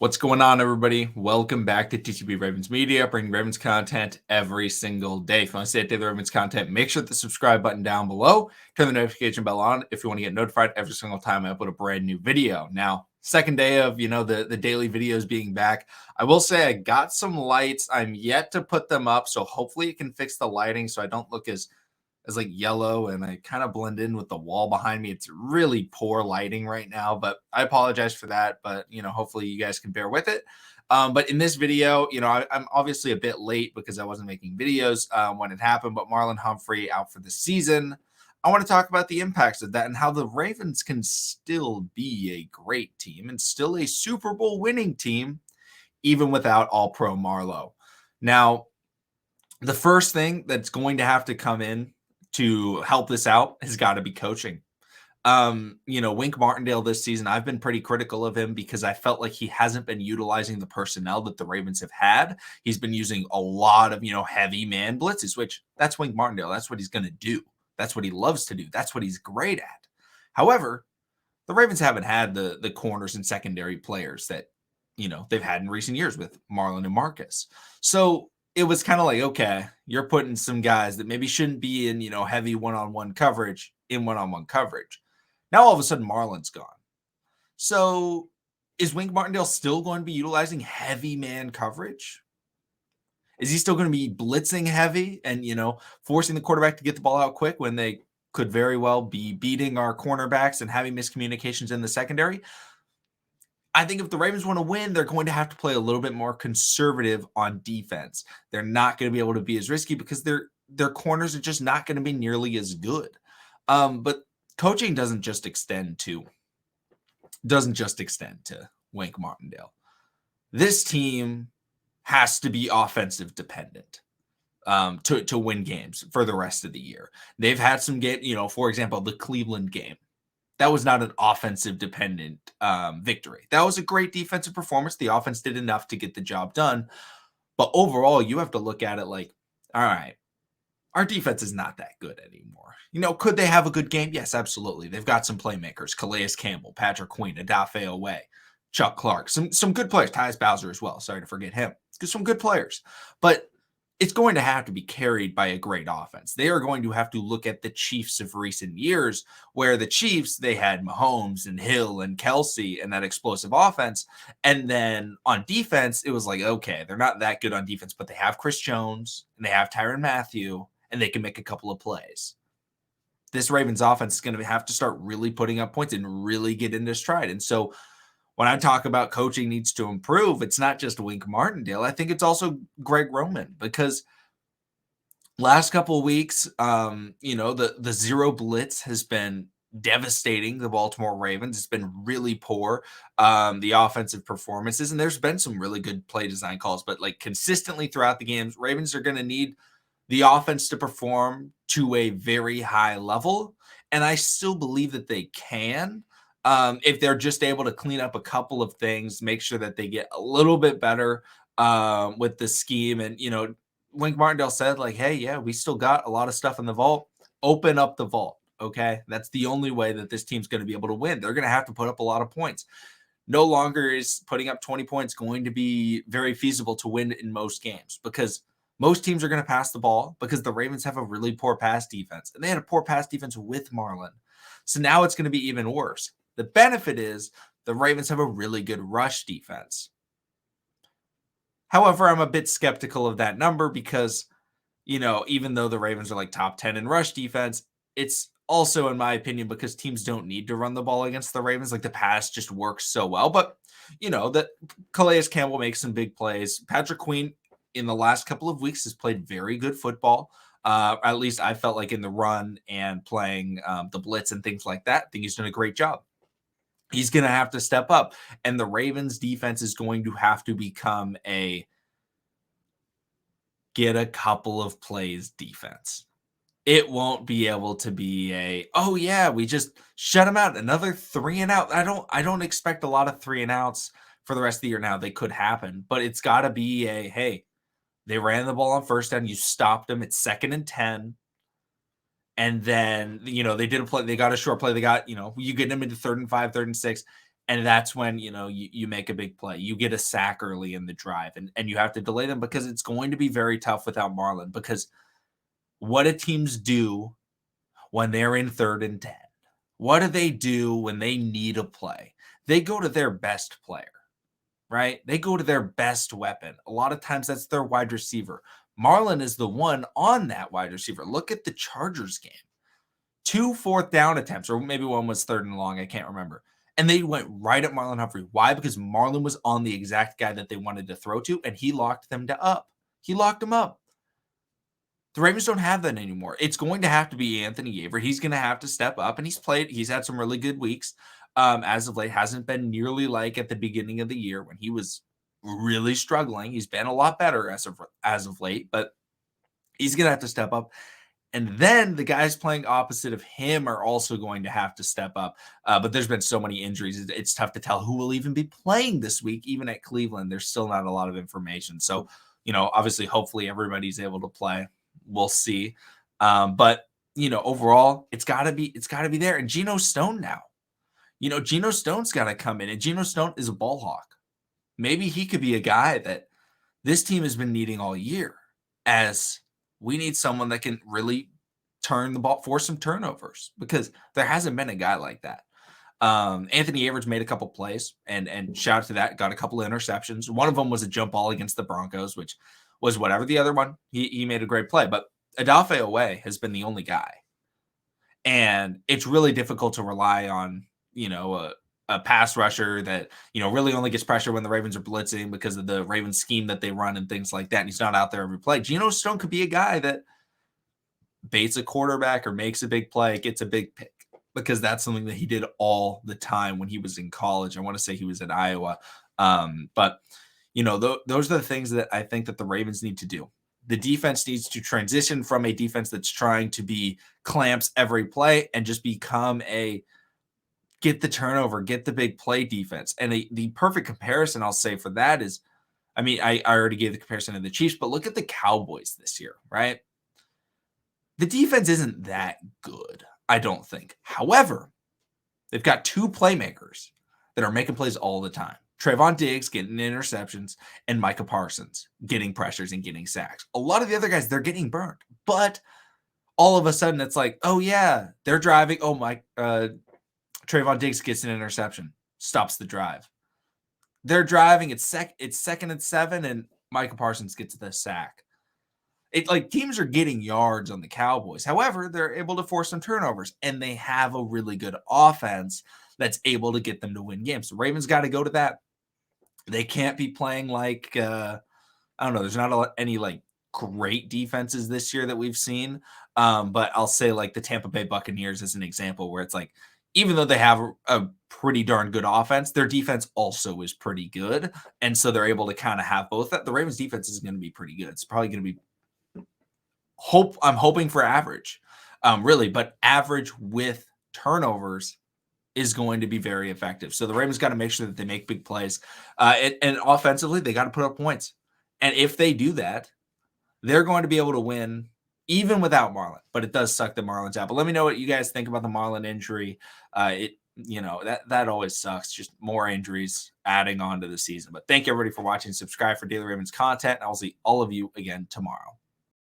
What's going on, everybody? Welcome back to TTB Ravens Media, bringing Ravens content every single day. If you want to stay updated with Ravens content, make sure to hit the subscribe button down below. Turn the notification bell on if you want to get notified every single time I upload a brand new video. Now, second day of the daily videos being back, I will say I got some lights. I'm yet to put them up, so hopefully it can fix the lighting so I don't look as like yellow and I kind of blend in with the wall behind me. It's really poor lighting right now, but I apologize for that. But hopefully you guys can bear with it. But in this video, I'm obviously a bit late because I wasn't making videos when it happened. But Marlon Humphrey out for the season. I want to talk about the impacts of that and how the Ravens can still be a great team and still a Super Bowl winning team, even without All-Pro Marlo. Now, the first thing that's going to have to come in to help this out has got to be coaching. Wink Martindale this season, I've been pretty critical of him because I felt like he hasn't been utilizing the personnel that the Ravens have had. He's been using a lot of, heavy man blitzes, which that's Wink Martindale. That's what he's going to do. That's what he loves to do. That's what he's great at. However, the Ravens haven't had the corners and secondary players that, they've had in recent years with Marlon and Marcus. So it was kind of like, okay, you're putting some guys that maybe shouldn't be in, heavy one-on-one coverage in one-on-one coverage. Now, all of a sudden, Marlon's gone. So is Wink Martindale still going to be utilizing heavy man coverage? Is he still going to be blitzing heavy and, forcing the quarterback to get the ball out quick when they could very well be beating our cornerbacks and having miscommunications in the secondary? I think if the Ravens want to win, they're going to have to play a little bit more conservative on defense. They're not going to be able to be as risky because their corners are just not going to be nearly as good. But coaching doesn't just extend to Wink Martindale. This team has to be offensive dependent to win games for the rest of the year. They've had some games, for example, the Cleveland game. That was not an offensive dependent victory. That was a great defensive performance. The offense did enough to get the job done. But overall, you have to look at it like, all right, our defense is not that good anymore. Could they have a good game? Yes, absolutely. They've got some playmakers, Calais Campbell, Patrick Queen, Adafe Owe, Chuck Clark, some good players, Tyus Bowser as well. Sorry to forget him. Some good players. But it's going to have to be carried by a great offense. They are going to have to look at the Chiefs of recent years, where the Chiefs, they had Mahomes and Hill and Kelsey and that explosive offense. And then on defense, it was like, okay, they're not that good on defense, but they have Chris Jones and they have Tyrann Mathieu and they can make a couple of plays. This Ravens offense is going to have to start really putting up points and really get into stride. And so when I talk about coaching needs to improve, it's not just Wink Martindale. I think it's also Greg Roman, because last couple of weeks, the zero blitz has been devastating the Baltimore Ravens. It's been really poor, the offensive performances, and there's been some really good play design calls, but like consistently throughout the games, Ravens are going to need the offense to perform to a very high level, and I still believe that they can. If they're just able to clean up a couple of things, make sure that they get a little bit better with the scheme. And, Wink Martindale said, like, hey, yeah, we still got a lot of stuff in the vault. Open up the vault, okay? That's the only way that this team's going to be able to win. They're going to have to put up a lot of points. No longer is putting up 20 points going to be very feasible to win in most games, because most teams are going to pass the ball, because the Ravens have a really poor pass defense. And they had a poor pass defense with Marlon. So now it's going to be even worse. The benefit is the Ravens have a really good rush defense. However, I'm a bit skeptical of that number because, even though the Ravens are like top 10 in rush defense, it's also, in my opinion, because teams don't need to run the ball against the Ravens. Like, the pass just works so well. But, that Calais Campbell makes some big plays. Patrick Queen in the last couple of weeks has played very good football. At least I felt like in the run and playing the blitz and things like that. I think he's done a great job. He's going to have to step up, and the Ravens defense is going to have to become a get a couple of plays defense. It won't be able to be oh yeah, we just shut him out. Another 3 and out. I don't expect a lot of 3 and outs for the rest of the year. Now they could happen, but it's got to be hey, they ran the ball on first down. You stopped them. It's 2nd and 10. And then, they did a play. They got a short play. They got, you get them into 3rd and 5, 3rd and 6. And that's when, you make a big play. You get a sack early in the drive, and you have to delay them because it's going to be very tough without Marlon. Because what do teams do when they're in 3rd and 10? What do they do when they need a play? They go to their best player, right? They go to their best weapon. A lot of times that's their wide receiver. Marlon is the one on that wide receiver. Look at the Chargers game. 2 4th down attempts, or maybe one was 3rd and long. I can't remember. And they went right at Marlon Humphrey. Why? Because Marlon was on the exact guy that they wanted to throw to, and he locked them up. He locked them up. The Ravens don't have that anymore. It's going to have to be Anthony Gaver. He's going to have to step up, and he's had some really good weeks. As of late, hasn't been nearly like at the beginning of the year when he was really struggling. He's been a lot better as of late, but he's going to have to step up. And then the guys playing opposite of him are also going to have to step up. But there's been so many injuries. It's tough to tell who will even be playing this week. Even at Cleveland, there's still not a lot of information. So, obviously, hopefully everybody's able to play. We'll see. But, overall, it's got to be there. And Geno Stone now. Geno Stone's got to come in. And Geno Stone is a ball hawk. Maybe he could be a guy that this team has been needing all year, as we need someone that can really turn the ball, force some turnovers, because there hasn't been a guy like that. Anthony Average made a couple plays, and shout out to that, got a couple of interceptions. One of them was a jump ball against the Broncos, which was whatever. The other one, he made a great play. But Odafe Oweh has been the only guy. And it's really difficult to rely on, a pass rusher that, really only gets pressure when the Ravens are blitzing because of the Ravens scheme that they run and things like that. And he's not out there every play. Geno Stone could be a guy that baits a quarterback or makes a big play, gets a big pick, because that's something that he did all the time when he was in college. I want to say he was at Iowa. But, those are the things that I think that the Ravens need to do. The defense needs to transition from a defense that's trying to be clamps every play and just become a get the turnover, get the big play defense. And the perfect comparison I'll say for that is, I already gave the comparison to the Chiefs, but look at the Cowboys this year, right? The defense isn't that good, I don't think. However, they've got 2 playmakers that are making plays all the time. Trayvon Diggs getting interceptions, and Micah Parsons getting pressures and getting sacks. A lot of the other guys, they're getting burned. But all of a sudden, it's like, oh, yeah, they're driving. Oh, Trayvon Diggs gets an interception, stops the drive. They're driving. It's 2nd and 7, and Micah Parsons gets the sack. Teams are getting yards on the Cowboys. However, they're able to force some turnovers, and they have a really good offense that's able to get them to win games. The Ravens got to go to that. They can't be playing like, I don't know, there's not any great defenses this year that we've seen. But I'll say the Tampa Bay Buccaneers as an example, where it's even though they have a pretty darn good offense, their defense also is pretty good. And so they're able to kind of have both. That the Ravens defense is going to be pretty good. It's probably going to be I'm hoping for average, really, but average with turnovers is going to be very effective. So the Ravens got to make sure that they make big plays. And offensively, they got to put up points. And if they do that, they're going to be able to win even without Marlon. But it does suck that Marlon's out. But let me know what you guys think about the Marlon injury. That always sucks. Just more injuries adding on to the season. But thank you, everybody, for watching. Subscribe for Daily Ravens content. And I'll see all of you again tomorrow.